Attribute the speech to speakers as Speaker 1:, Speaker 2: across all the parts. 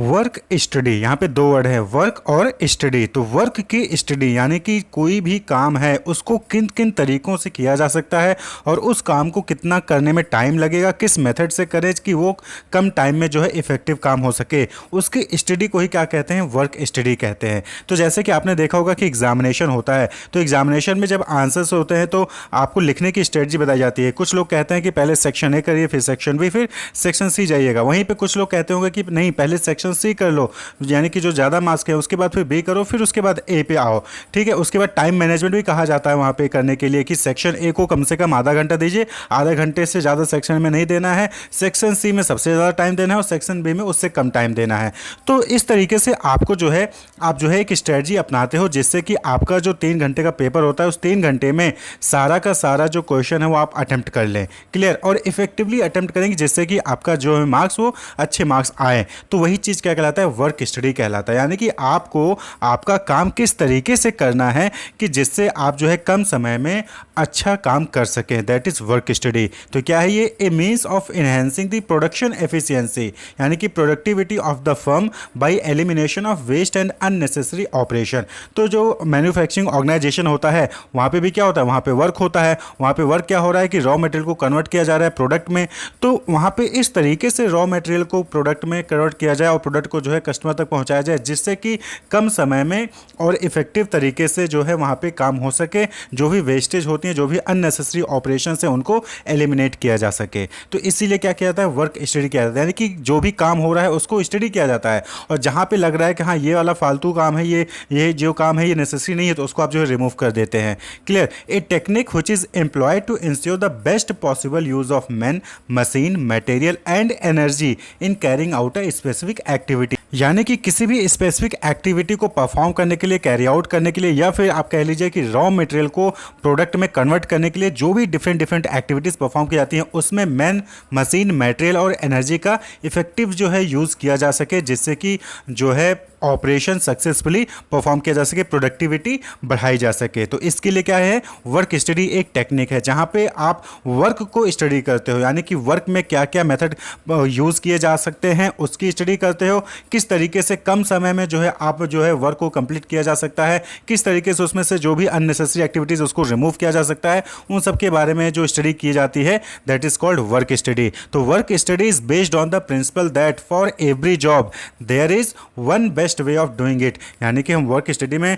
Speaker 1: Work study, यहाँ पे दो वर्ड है, वर्क और स्टडी। तो वर्क की स्टडी यानी कि कोई भी काम है उसको किन किन तरीकों से किया जा सकता है और उस काम को कितना करने में टाइम लगेगा, किस मेथड से करें कि वो कम टाइम में जो है इफेक्टिव काम हो सके, उसकी स्टडी को ही क्या कहते हैं, वर्क स्टडी कहते हैं। तो जैसे कि आपने देखा होगा कि एग्जामिनेशन होता है, तो एग्जामिनेशन में जब आंसर्स होते हैं तो आपको लिखने की स्ट्रेटजी बताई जाती है। कुछ लोग कहते हैं कि पहले सेक्शन ए करिए, फिर सेक्शन बी, फिर सेक्शन सी जाइएगा। वहीं पे कुछ लोग कहते होंगे कि नहीं, पहले सेक्शन सी कर लो, यानी कि जो ज़्यादा मार्क्स है, उसके बाद फिर बी करो, फिर उसके बाद ए पे आओ। ठीक है, उसके बाद टाइम मैनेजमेंट भी कहा जाता है वहाँ पे करने के लिए कि सेक्शन ए को कम से कम आधा घंटा दीजिए, आधा घंटे से ज़्यादा सेक्शन में नहीं देना है, सेक्शन सी में सबसे ज़्यादा टाइम देना है और सेक्शन बी में उससे कम टाइम देना है। तो इस तरीके से आपको जो है, आप जो है एक स्ट्रेटजी अपनाते हो जिससे कि आपका जो 3 घंटे का पेपर होता है उस 3 घंटे में सारा का सारा जो क्वेश्चन है वो आप अटेम्प्ट कर लें, क्लियर, और इफेक्टिवली अटेम्प्ट करेंगे जिससे कि आपका जो है मार्क्स वो अच्छे मार्क्स आए। तो वही चीज़ क्या कहलाता है, वर्क स्टडी कहलाता है। यानी कि आपको आपका काम किस तरीके से करना है कि जिससे आप जो है कम समय में अच्छा काम कर सकें, दैट इज वर्क स्टडी। तो क्या है ये, a means of enhancing the production efficiency, यानी कि productivity of the firm by elimination of waste and unnecessary operation. तो जो मैन्युफैक्चरिंग ऑर्गेनाइजेशन होता है वहाँ पे भी क्या होता है, वहाँ पे वर्क होता है, वहाँ पे वर्क क्या हो रहा है कि रॉ मटेरियल को कन्वर्ट किया जा रहा है प्रोडक्ट में। तो वहाँ पे इस तरीके से रॉ मटेरियल को प्रोडक्ट में कन्वर्ट किया जाए और प्रोडक्ट को जो है कस्टमर तक पहुँचाया जाए जिससे कि कम समय में और इफेक्टिव तरीके से जो है वहाँ पे काम हो सके, जो भी वेस्टेज होती हैं, जो भी अननेसेसरी ऑपरेशन है उनको एलिमिनेट किया जा सके। तो इसीलिए क्या किया जाता है, वर्क स्टडी किया जाता है, यानी कि जो भी काम हो रहा है उसको स्टडी किया जाता है और जहाँ पे लग रहा है कि हाँ ये वाला फालतू काम है, ये जो काम है ये नेसेसरी नहीं है, तो उसको आप जो है रिमूव कर देते हैं, clear. A technique which is employed to ensure the best possible use of man, machine, material and energy in carrying out a specific activity. यानी कि किसी भी स्पेसिफिक एक्टिविटी को परफॉर्म करने के लिए, कैरी आउट करने के लिए, या फिर आप कह लीजिए कि रॉ मटेरियल को प्रोडक्ट में कन्वर्ट करने के लिए जो भी डिफरेंट एक्टिविटीज़ परफॉर्म की जाती हैं उसमें मैन, मशीन, मटेरियल और एनर्जी का इफेक्टिव जो है यूज़ किया जा सके जिससे कि जो है ऑपरेशन सक्सेसफुली परफॉर्म किया जा सके, प्रोडक्टिविटी बढ़ाई जा सके। तो इसके लिए क्या है, वर्क स्टडी एक टेक्निक है जहाँ पे आप वर्क को स्टडी करते हो, यानी कि वर्क में क्या क्या मेथड यूज़ किए जा सकते हैं उसकी स्टडी करते हो, किस तरीके से कम समय में जो है आप जो है वर्क को कंप्लीट किया जा सकता है, किस तरीके से उसमें से जो भी अननेसेसरी एक्टिविटीज़ उसको रिमूव किया जा सकता है, उन सब के बारे में जो स्टडी की जाती है that is called work study. तो work study is based on the principle that for every job there is one best way of doing it. यानी कि हम वर्क स्टडी में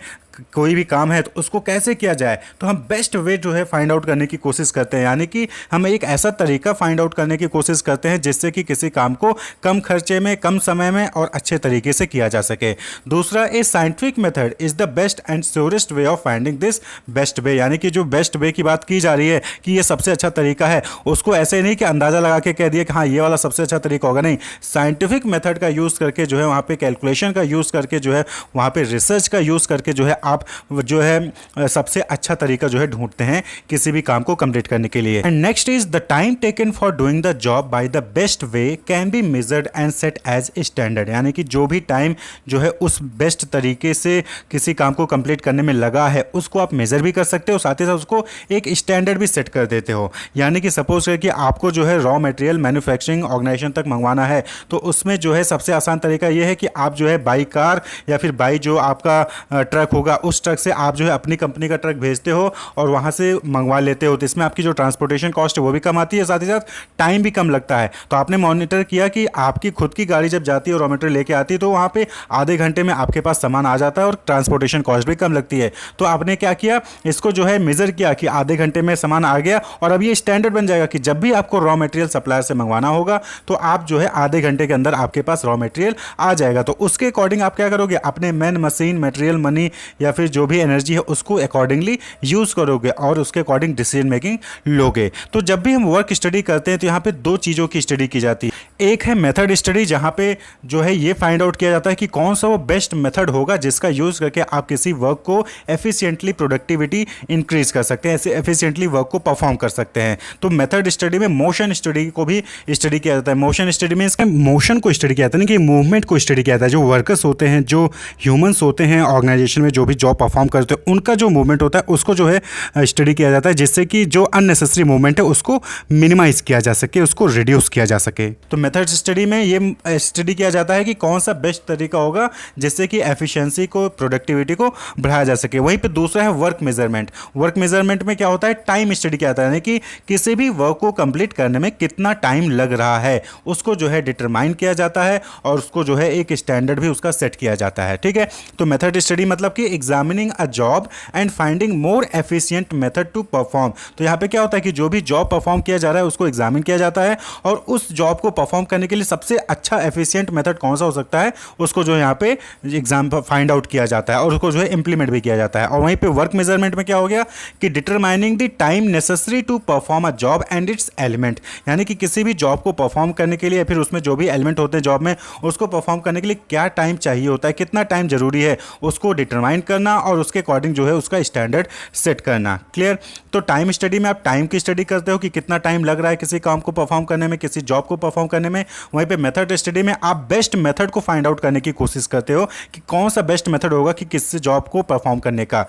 Speaker 1: कोई भी काम है तो उसको कैसे किया जाए, तो हम बेस्ट वे जो है फाइंड आउट करने की कोशिश करते हैं, यानी कि हम एक ऐसा तरीका फाइंड आउट करने की कोशिश करते हैं जिससे कि किसी काम को कम खर्चे में, कम समय में और अच्छे तरीके से किया जा सके। दूसरा, ए scientific method is the best and surest way of finding this best way. यानी कि जो बेस्ट वे की बात की जा रही है कि ये सबसे अच्छा तरीका है, उसको ऐसे नहीं कि अंदाज़ा लगा के कह दिया कि हाँ ये वाला सबसे अच्छा तरीका होगा, नहीं, साइंटिफिक मेथड का यूज़ करके जो है वहाँ पे कैलकुलेशन का यूज़ करके जो है वहाँ पे रिसर्च का यूज़ करके जो है आप जो है सबसे अच्छा तरीका जो है ढूंढते हैं किसी भी काम को कंप्लीट करने के लिए। And next is the time taken for doing the job by the best way can be measured and set as standard. यानी कि जो भी टाइम जो है उस बेस्ट तरीके से किसी काम को कंप्लीट करने में लगा है उसको आप मेजर भी कर सकते हो, साथ ही साथ उसको एक स्टैंडर्ड भी सेट कर देते हो। यानी कि सपोज है कि आपको जो है रॉ मटेरियल मैन्युफैक्चरिंग ऑर्गेनाइजेशन तक मंगवाना है, तो उसमें जो है सबसे आसान तरीका यह है कि आप जो है बाई कार या फिर बाई जो आपका ट्रक होगा उस ट्रक से आप जो है अपनी कंपनी का ट्रक भेजते हो और वहां से मंगवा लेते हो। तो इसमें आपकी जो ट्रांसपोर्टेशन कॉस्ट है वो भी कम आती है, साथ ही साथ टाइम भी कम लगता है। तो आपने मॉनिटर किया कि आपकी खुद की गाड़ी जब जाती है और रॉ मटेरियल लेके आती है तो वहां पे आधे घंटे में आपके पास सामान आ जाता है और ट्रांसपोर्टेशन कॉस्ट भी कम लगती है। तो आपने क्या किया, इसको जो है मेजर किया कि आधे घंटे में सामान आ गया और अब ये स्टैंडर्ड बन जाएगा कि जब भी आपको रॉ मटेरियल सप्लायर से मंगवाना होगा तो आप जो है आधे घंटे के अंदर आपके पास रॉ मटेरियल आ जाएगा। तो उसके अकॉर्डिंग आप क्या करोगे, अपने मैन, मशीन, मटेरियल, मनी या फिर जो भी एनर्जी है उसको अकॉर्डिंगली यूज करोगे और उसके अकॉर्डिंग डिसीजन मेकिंग लोगे। तो जब भी हम वर्क स्टडी करते हैं तो यहाँ पे दो चीज़ों की स्टडी की जाती है। एक है मेथड स्टडी जहाँ पे जो है ये फाइंड आउट किया जाता है कि कौन सा वो बेस्ट मेथड होगा जिसका यूज करके आप किसी वर्क को एफिशिएंटली प्रोडक्टिविटी इंक्रीज कर सकते हैं, ऐसे एफिशिएंटली वर्क को परफॉर्म कर सकते हैं। तो मेथड स्टडी में मोशन स्टडी को भी स्टडी किया जाता है। मोशन स्टडी में इसका मोशन को स्टडी किया जाता है, कि मूवमेंट को स्टडी किया जाता है। जो वर्कर्स होते हैं, जो ह्यूमंस होते हैं ऑर्गेनाइजेशन में जो भी जॉब परफॉर्म करते हैं उनका जो मूवमेंट होता है उसको जो है स्टडी किया जाता है जिससे कि जो अननेसेसरी मूवमेंट है उसको मिनिमाइज किया जा सके, उसको रिड्यूस किया जा सके। तो मेथड स्टडी में ये स्टडी किया जाता है कि कौन सा बेस्ट तरीका होगा जिससे कि एफिशिएंसी को, प्रोडक्टिविटी को बढ़ाया जा सके। वहीं पे दूसरा है वर्क मेजरमेंट। वर्क मेजरमेंट में क्या होता है, टाइम स्टडी किया जाता है, यानी कि किसी भी वर्क को कंप्लीट करने में कितना टाइम लग रहा है उसको जो है डिटरमाइन किया जाता है और उसको जो है एक स्टैंडर्ड भी उसका सेट किया जाता है। ठीक है, तो मेथड स्टडी मतलब कि examining a job and finding more efficient method to perform. तो यहाँ पे क्या होता है कि जो भी जॉब परफॉर्म किया जा रहा है उसको एग्जामिन किया जाता है और उस जॉब को परफॉर्म करने के लिए सबसे अच्छा एफिशिएंट मेथड कौन सा हो सकता है उसको जो यहाँ पे एग्जाम फाइंड आउट किया जाता है और उसको जो है इंप्लीमेंट भी किया जाता है। और वहीं पे वर्क मेजरमेंट में क्या हो गया कि determining the time necessary to perform a job and its element, यानी कि किसी भी जॉब को परफॉर्म करने के लिए फिर उसमें जो भी एलिमेंट होते हैं जॉब में उसको परफॉर्म करने के लिए क्या टाइम चाहिए होता है, कितना टाइम जरूरी है उसको डिटरमाइन करना और उसके अकॉर्डिंग जो है उसका स्टैंडर्ड सेट करना। क्लियर। तो टाइम स्टडी में आप टाइम की स्टडी करते हो कि कितना टाइम लग रहा है किसी काम को परफॉर्म करने में, किसी जॉब को परफॉर्म करने में। वहीं पे मेथड स्टडी में आप बेस्ट मेथड को फाइंड आउट करने की कोशिश करते हो कि कौन सा बेस्ट मेथड होगा कि किस जॉब को परफॉर्म करने का।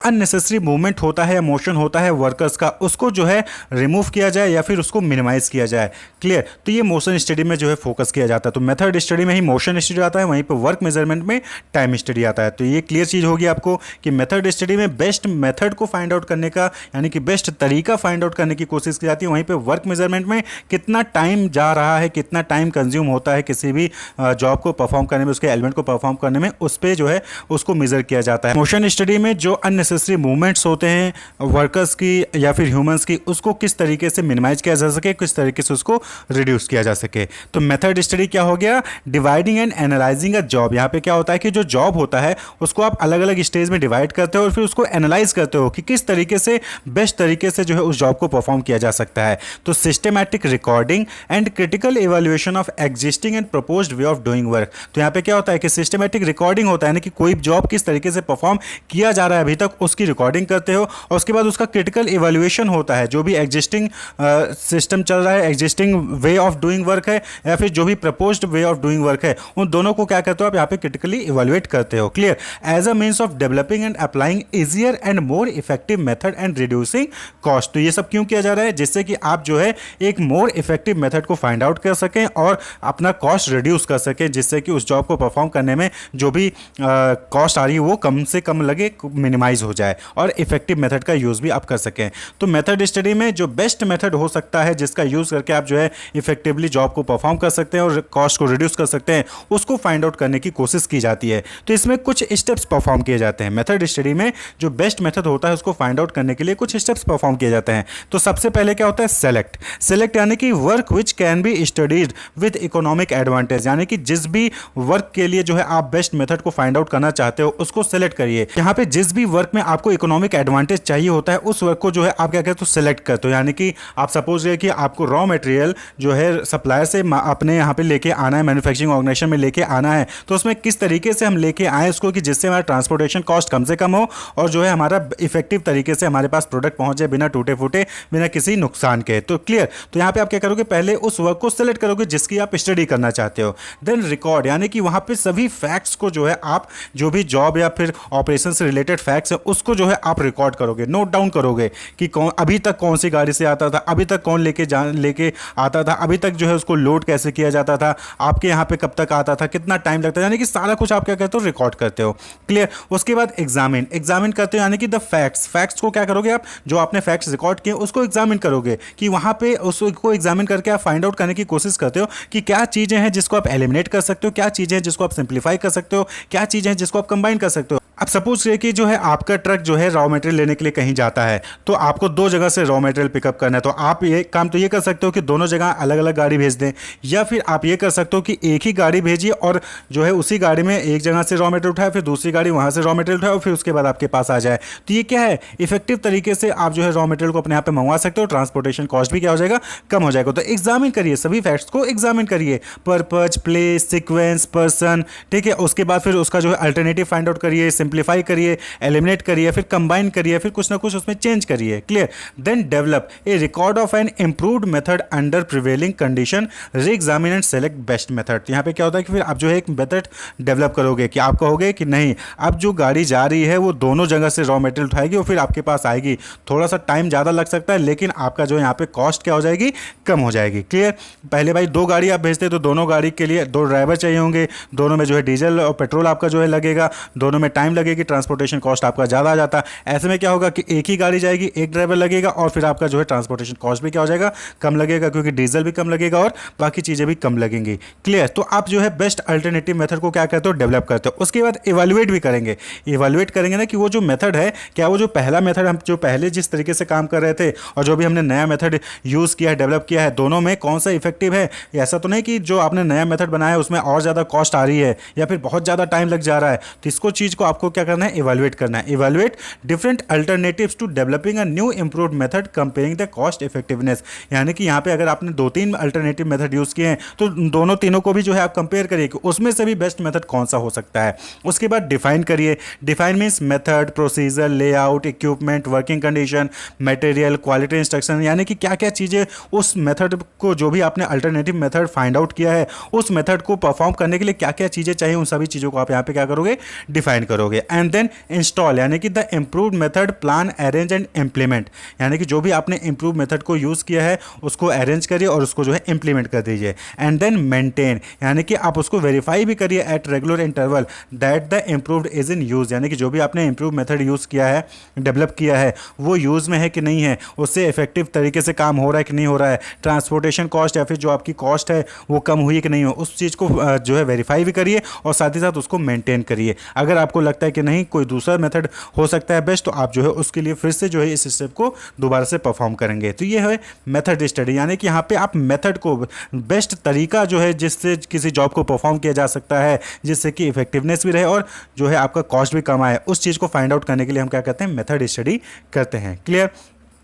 Speaker 1: अननेसेसरी मूवमेंट होता है, मोशन होता है वर्कर्स का, उसको जो है रिमूव किया जाए या फिर उसको मिनिमाइज किया जाए। क्लियर। तो ये मोशन स्टडी में जो है फोकस किया जाता है। तो मेथड स्टडी में ही मोशन स्टडी आता है, वहीं पर वर्क मेजरमेंट में टाइम स्टडी आता है। तो ये क्लियर चीज़ होगी आपको कि मेथड स्टडी में बेस्ट मेथड को फाइंड आउट करने का, यानी कि बेस्ट तरीका फाइंड आउट करने की कोशिश की जाती है। वहीं पर वर्क मेजरमेंट में कितना टाइम जा रहा है, कितना टाइम कंज्यूम होता है किसी भी जॉब को परफॉर्म करने में, उसके एलिमेंट को परफॉर्म करने में, उस पर जो है उसको मेजर किया जाता है। मोशन स्टडी में जो अननेसेसरी मूवमेंट्स होते हैं वर्कर्स की या फिर ह्यूमंस की, उसको किस तरीके से मिनिमाइज किया जा सके, किस तरीके से उसको रिड्यूस किया जा सके। तो मेथड स्टडी क्या हो गया, dividing and analysing a job. यहाँ पे क्या होता है कि जो जॉब होता है उसको आप अलग अलग स्टेज में डिवाइड करते हो और फिर उसको एनालाइज करते हो कि किस तरीके से बेस्ट तरीके से जो है उस जॉब को परफॉर्म किया जा सकता है। तो systematic recording and critical evaluation of existing and proposed way of doing work. तो यहाँ पे क्या होता है कि सिस्टमैटिक रिकॉर्डिंग होता है ना कि कोई जॉब किस तरीके से परफॉर्म किया जा रहा है अभी तक, उसकी रिकॉर्डिंग करते हो और उसके बाद उसका क्रिटिकल इवैल्यूएशन होता है, जो भी एग्जिस्टिंग सिस्टम चल रहा है, existing way of doing work है या फिर जो भी proposed way of doing work है, उन दोनों को क्या करते हो आप यहाँ पे क्रिटिकली इवैल्यूएट करते हो। Clear. As a means of developing and applying easier and more effective method and reducing cost. तो ये सब क्यों किया जा रहा है, जिससे कि आप जो है एक मोर इफेक्टिव मेथड को फाइंड आउट कर सकें और अपना कॉस्ट रिड्यूस कर सकें, जिससे कि उस जॉब को परफॉर्म करने में जो भी कॉस्ट आ रही है वो कम से कम लगे, मिनिमाइज हो जाए और इफेक्टिव मेथड का यूज़ भी आप कर सकें। तो मेथड स्टडी में जो बेस्ट मेथड हो सकता है जिसका यूज़ करके आप जो है इफेक्टिवली जॉब को परफॉर्म कर सकते हैं और कॉस्ट को रिड्यूस कर सकते हैं, उसको फाइंड आउट करने की कोशिश की जाती है। तो इसमें कुछ स्टेप्स परफॉर्म किए जाते हैं। मेथड स्टडी में जो बेस्ट मेथड होता है उसको फाइंड आउट करने के लिए कुछ स्टेप्स परफॉर्म किए जाते हैं। तो सबसे पहले क्या होता है, सेलेक्ट। सेलेक्ट यानी कि work which can be studied with economic advantage, यानी कि जिस भी वर्क के लिए जो है आप बेस्ट मेथड को फाइंड आउट करना चाहते हो उसको सेलेक्ट करिए। यहाँ पे जिस भी वर्क में आपको इकोनॉमिक एडवांटेज चाहिए होता है उस वर्क को जो है आप क्या कहते हो सेलेक्ट करते हो। यानी कि आप सपोज रहे कि आपको रॉ मटेरियल जो है सप्लायर से अपने यहाँ पे लेके आना है, मैन्युफैक्चरिंग ऑर्गेनाइजेशन में लेके आना है, तो उसमें किस तरीके से हम लेके आए उसको कि जिससे हमारा ट्रांसपोर्टेशन कॉस्ट कम से कम हो और जो है हमारा इफेक्टिव तरीके से हमारे पास प्रोडक्ट पहुंच जाए बिना टूटे फूटे, बिना किसी नुकसान के। तो क्लियर। तो यहाँ पे आप क्या करोगे, पहले उस वर्क को सेलेक्ट करोगे जिसकी आप स्टडी करना चाहते हो। देन रिकॉर्ड, यानी कि वहाँ पे सभी फैक्ट्स को जो है आप जो भी जॉब या फिर ऑपरेशन से रिलेटेड फैक्ट्स है उसको जो है आप रिकॉर्ड करोगे, नोट डाउन करोगे कि कौन अभी तक कौन सी गाड़ी से आता था, अभी तक कौन लेके आता था, अभी तक जो है उसको लोड कैसे किया जाता था, आपके यहाँ पे कब तक आता था, कितना टाइम लगता है, यानी कि सारा कुछ आप क्या करते हो रिकॉर्ड करते हो। क्लियर। उसके बाद एग्जामिन करते हो, यानी कि द फैक्ट्स को क्या करोगे आप, जो आपने फैक्ट्स रिकॉर्ड किए उसको एग्जामिन करोगे कि वहाँ पे उसको एग्जामिन करके आप फाइंड आउट करने की कोशिश करते हो कि क्या चीज़ें हैं जिसको आप एलिमिनेट कर सकते हो, क्या चीज़ें हैं जिसको आप सिंप्लीफाई कर सकते हो, क्या चीज़ें हैं जिसको आप कंबाइन कर सकते हो। अब सपोज करिए कि जो है आपका ट्रक जो है रॉ मटेरियल लेने के लिए कहीं जाता है, तो आपको दो जगह से रॉ मटेरियल पिकअप करना है, तो आप ये काम तो ये कर सकते हो कि दोनों जगह अलग अलग गाड़ी भेज दें, या फिर आप ये कर सकते हो कि एक ही गाड़ी भेजिए और जो है उसी गाड़ी में एक जगह से रॉ मटेरियल उठाए, फिर दूसरी गाड़ी वहाँ से रॉ मटेरियल उठाए और फिर उसके बाद आपके पास आ जाए। तो ये क्या है, इफेक्टिव तरीके से आप जो है रॉ मटेरियल को अपने यहाँ पे मंगवा सकते हो, ट्रांसपोर्टेशन कॉस्ट भी क्या हो जाएगा, कम हो जाएगा। तो एग्जामिन करिए, सभी फैक्ट्स को एग्जामिन करिए, पर्पज, प्लेस, सिक्वेंस, पर्सन, ठीक है। उसके बाद फिर उसका जो है अल्टरनेटिव फाइंड आउट करिए, सिंप्लीफाई करिए, एलिमिनेट करिए, फिर कंबाइन करिए, फिर कुछ ना कुछ उसमें चेंज करिए। Clear? Then develop a record of an improved method under prevailing condition, reexamine and select best method. तो यहाँ पे क्या होता है कि फिर आप जो है एक मेथड डेवलप करोगे कि आप कहोगे कि नहीं, अब जो गाड़ी जा रही है वो दोनों जगह से रॉ मटेरियल उठाएगी और फिर आपके पास आएगी। थोड़ा सा टाइम ज़्यादा लग सकता है, लेकिन आपका जो यहाँ पे कॉस्ट क्या हो जाएगी, कम हो जाएगी। क्लियर? पहले भाई दो गाड़ी आप भेजते तो दोनों गाड़ी के लिए दो ड्राइवर चाहिए होंगे, दोनों में जो है डीजल और पेट्रोल आपका जो है लगेगा, दोनों में टाइम लगेगी, ट्रांसपोर्टेशन कॉस्ट आपका ज़्यादा आ जाता। ऐसे में क्या होगा कि एक ही गाड़ी जाएगी, एक ड्राइवर लगेगा और फिर आपका जो है ट्रांसपोर्टेशन कॉस्ट भी क्या हो जाएगा, कम लगेगा, क्योंकि डीजल भी कम लगेगा और बाकी चीज़ें भी कम लगेंगी। क्लियर? तो आप जो है बेस्ट अल्टरनेटिव मेथड को क्या करते हो, डेवलप करते हो। उसके बाद इवैल्यूएट भी करेंगे। इवैल्यूएट करेंगे ना कि वो जो मेथड है, क्या वो जो पहला मेथड हम जो पहले जिस तरीके से काम कर रहे थे और जो भी हमने नया मेथड यूज़ किया है, डेवलप किया है, दोनों में कौन सा इफेक्टिव है। ऐसा तो नहीं कि जो आपने नया मेथड बनाया है उसमें और ज़्यादा कॉस्ट आ रही है या फिर बहुत ज़्यादा टाइम लग जा रहा है। तो इसको चीज़ को आपको क्या करना है, इवैल्यूएट करना है। Evaluate different alternatives to developing a new improved method comparing the cost effectiveness. यानी कि यहाँ पे अगर आपने दो तीन अल्टरनेटिव मेथड यूज़ किए हैं तो दोनों तीनों को भी जो है आप कंपेयर करिए कि उसमें से भी बेस्ट मेथड कौन सा हो सकता है। उसके बाद डिफाइन करिए। Define means method, procedure, layout, equipment, working condition, material, quality instruction, यानी कि क्या क्या चीज़ें उस मेथड को, जो भी आपने अल्टरनेटिव मेथड फाइंड आउट किया है, उस मेथड को परफॉर्म करने के लिए क्या क्या चीज़ें चाहिए, उन सभी चीज़ों को आप यहाँ पे क्या करोगे, डिफाइन करोगे। एंड देन इंस्टॉल, यानी कि the improved method plan, arrange and implement, यानी कि जो भी आपने इम्प्रूव मेथड को यूज़ किया है उसको अरेंज करिए और उसको जो है इंप्लीमेंट कर दीजिए। एंड देन मेंटेन, यानी कि आप उसको वेरीफाई भी करिए at regular interval that the improved is in use, यानी कि जो भी आपने इम्प्रूव मेथड यूज़ किया है, डेवलप किया है, वो यूज़ में है कि नहीं है, उससे इफेक्टिव तरीके से काम हो रहा है कि नहीं हो रहा है, ट्रांसपोर्टेशन कॉस्ट या फिर जो आपकी कॉस्ट है वो कम हुई कि नहीं हो, उस चीज़ को जो है वेरीफाई भी करिए और साथ ही साथ उसको मेंटेन करिए। अगर आपको लगता है कि नहीं कोई दूसरा मेथड हो सकता है बेस्ट, तो आप जो है उसके लिए फिर से जो है इस स्टेप को दोबारा से परफॉर्म करेंगे। तो ये है मेथड स्टडी, यानी कि यहाँ पे आप मेथड को, बेस्ट तरीका जो है जिससे किसी जॉब को परफॉर्म किया जा सकता है, जिससे कि इफेक्टिवनेस भी रहे और जो है आपका कॉस्ट भी कम आए, उस चीज़ को फाइंड आउट करने के लिए हम क्या करते हैं, मेथड स्टडी करते हैं। क्लियर?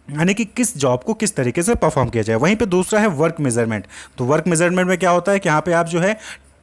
Speaker 1: यानी कि किस जॉब को किस तरीके से परफॉर्म किया जाए। वहीं पे दूसरा है वर्क मेजरमेंट। तो वर्क मेजरमेंट में क्या होता है कि यहाँ पे आप जो है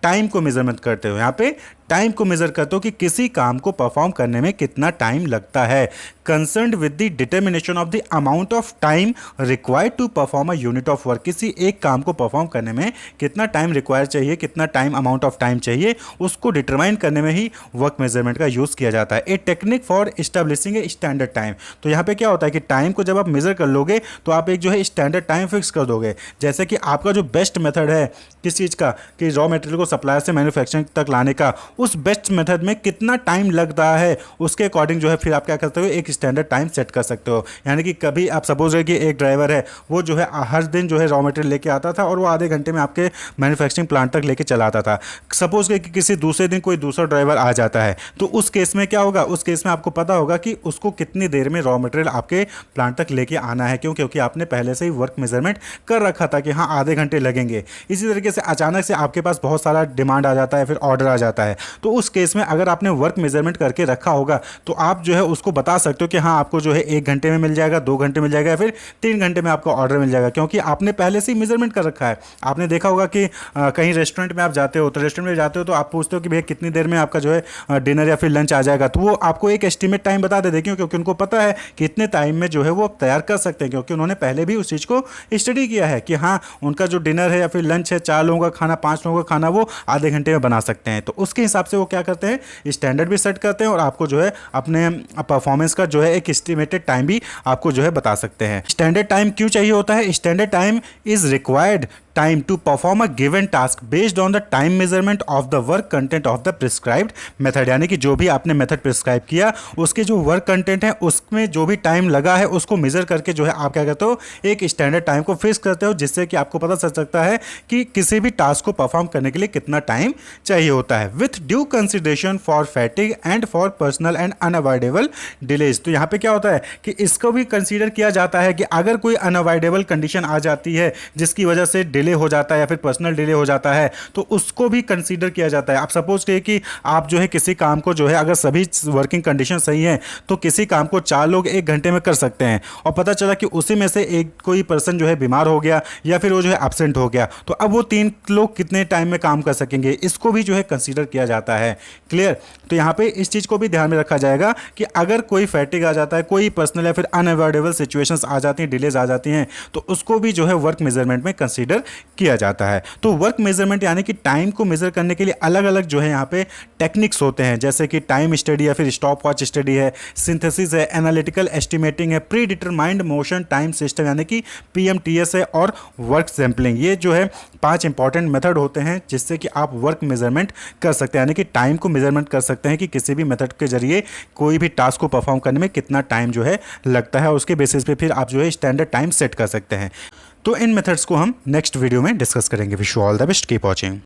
Speaker 1: टाइम को मेजरमेंट करते हो, यहाँ पे टाइम को मेजर करते हो कि किसी काम को परफॉर्म करने में कितना टाइम लगता है, concerned with the determination of the amount of time required to perform a unit of work. किसी एक काम को परफॉर्म करने में कितना टाइम रिक्वायर चाहिए, कितना टाइम, अमाउंट ऑफ टाइम चाहिए, उसको डिटरमाइन करने में ही वर्क मेजरमेंट का यूज़ किया जाता है। A technique for establishing a standard time. तो यहाँ पे क्या होता है कि टाइम को जब आप मेजर कर लोगे तो आप एक जो है स्टैंडर्ड टाइम फिक्स कर दोगे। जैसे कि आपका जो बेस्ट मेथड है किस चीज़ का, कि रॉ मटेरियल को सप्लायर से मैन्युफैक्चरिंग तक लाने का, उस बेस्ट मेथड में कितना टाइम लगता है, उसके अकॉर्डिंग जो है फिर आप क्या करते हो, एक स्टैंडर्ड टाइम सेट कर सकते हो। यानी कि कभी आप सपोज है कि एक ड्राइवर है, वो जो है हर दिन जो है रॉ मटेरियल लेके आता था और वो आधे घंटे में आपके मैन्युफैक्चरिंग प्लांट तक लेके चला आता था। सपोज कि किसी दूसरे दिन कोई दूसरा ड्राइवर आ जाता है, तो उस केस में क्या होगा, उस केस में आपको पता होगा कि उसको कितनी देर में रॉ मटेरियल आपके प्लांट तक लेके आना है। क्यों? क्योंकि आपने पहले से ही वर्क मेजरमेंट कर रखा था कि हाँ आधे घंटे लगेंगे। इसी तरीके से अचानक से आपके पास बहुत सारा डिमांड आ जाता है, फिर ऑर्डर आ जाता है, तो उस केस में अगर आपने वर्क मेजरमेंट करके रखा होगा तो आप जो है उसको बता सकते हो कि हाँ आपको जो है 1 घंटे में मिल जाएगा, 2 घंटे मिल जाएगा या फिर 3 घंटे में आपको ऑर्डर मिल जाएगा, क्योंकि आपने पहले से ही मेजरमेंट कर रखा है। आपने देखा होगा कि कहीं रेस्टोरेंट में आप जाते हो, तो रेस्टोरेंट में जाते हो तो आप पूछते हो कि भैया कितनी देर में आपका जो है डिनर या फिर लंच आ जाएगा, तो वो आपको एक एस्टिमेट टाइम बता देते, क्योंकि उनको पता है कि इतने टाइम में जो है वो तैयार कर सकते हैं, क्योंकि उन्होंने पहले भी उस चीज़ को स्टडी किया है कि हाँ उनका जो डिनर है या फिर लंच है, 4 लोगों का खाना, 5 लोगों का खाना वो आधे घंटे में बना सकते हैं। तो उसके हिसाब से वो क्या करते हैं, स्टैंडर्ड भी सेट करते हैं और आपको जो है अपने परफॉर्मेंस का जो है एक एस्टिमेटेड टाइम भी आपको जो है बता सकते हैं। स्टैंडर्ड टाइम क्यों चाहिए होता है? Standard time is required time to perform a given task based on the time measurement of the work content of the prescribed method. यानी कि जो भी आपने मेथड प्रिस्क्राइब किया उसके जो वर्क कंटेंट है उसमें जो भी टाइम लगा है उसको मेजर करके जो है आप क्या करते हो, एक स्टैंडर्ड टाइम को फिक्स करते हो, जिससे कि आपको पता चल सकता है कि किसी भी टास्क को परफॉर्म करने के लिए कितना टाइम चाहिए होता है, with due consideration for fatigue and for personal and unavoidable delays. तो यहाँ पे क्या होता है कि इसको भी कंसीडर किया जाता है कि अगर कोई अनअवॉइडेबल कंडीशन आ जाती है जिसकी वजह से डिले हो जाता है या फिर पर्सनल डिले हो जाता है, तो उसको भी कंसीडर किया जाता है। आप सपोज करिए कि आप जो है किसी काम को जो है अगर सभी वर्किंग कंडीशन सही हैं तो किसी काम को 4 लोग 1 घंटे में कर सकते हैं, और पता चला कि उसी में से एक कोई पर्सन जो है बीमार हो गया या फिर वो जो है एब्सेंट हो गया, तो अब वो 3 लोग कितने टाइम में काम कर सकेंगे, इसको भी जो है कंसीडर किया जाता है। क्लियर? तो यहाँ पे इस चीज़ को भी ध्यान में रखा जाएगा कि अगर कोई फैटिग आ जाता है, कोई पर्सनल या फिर अनअवॉइडेबल सिचुएशंस आ जाती हैं, डिलेज आ जाती हैं, तो उसको भी जो है वर्क मेजरमेंट में कंसीडर किया जाता है। तो वर्क मेजरमेंट यानी कि टाइम को मेजर करने के लिए अलग अलग जो है यहाँ पे टेक्निक्स होते हैं, जैसे कि टाइम स्टडी या फिर स्टॉप वॉच स्टडी है, सिंथेसिस है, एनालिटिकल एस्टिमेटिंग है, pre determined motion time system यानी कि PMTS है, और वर्क सैम्पलिंग। ये जो है 5 इंपॉर्टेंट मेथड होते हैं जिससे कि आप वर्क मेजरमेंट कर सकते हैं, यानी कि टाइम को मेजरमेंट कर सकते हैं कि किसी भी मेथड के जरिए कोई भी टास्क को परफॉर्म करने में कितना टाइम जो है लगता है, और उसके बेसिस पे फिर आप जो है स्टैंडर्ड टाइम सेट कर सकते हैं। तो इन मेथड्स को हम नेक्स्ट वीडियो में डिस्कस करेंगे। Wish you all the best, keep watching.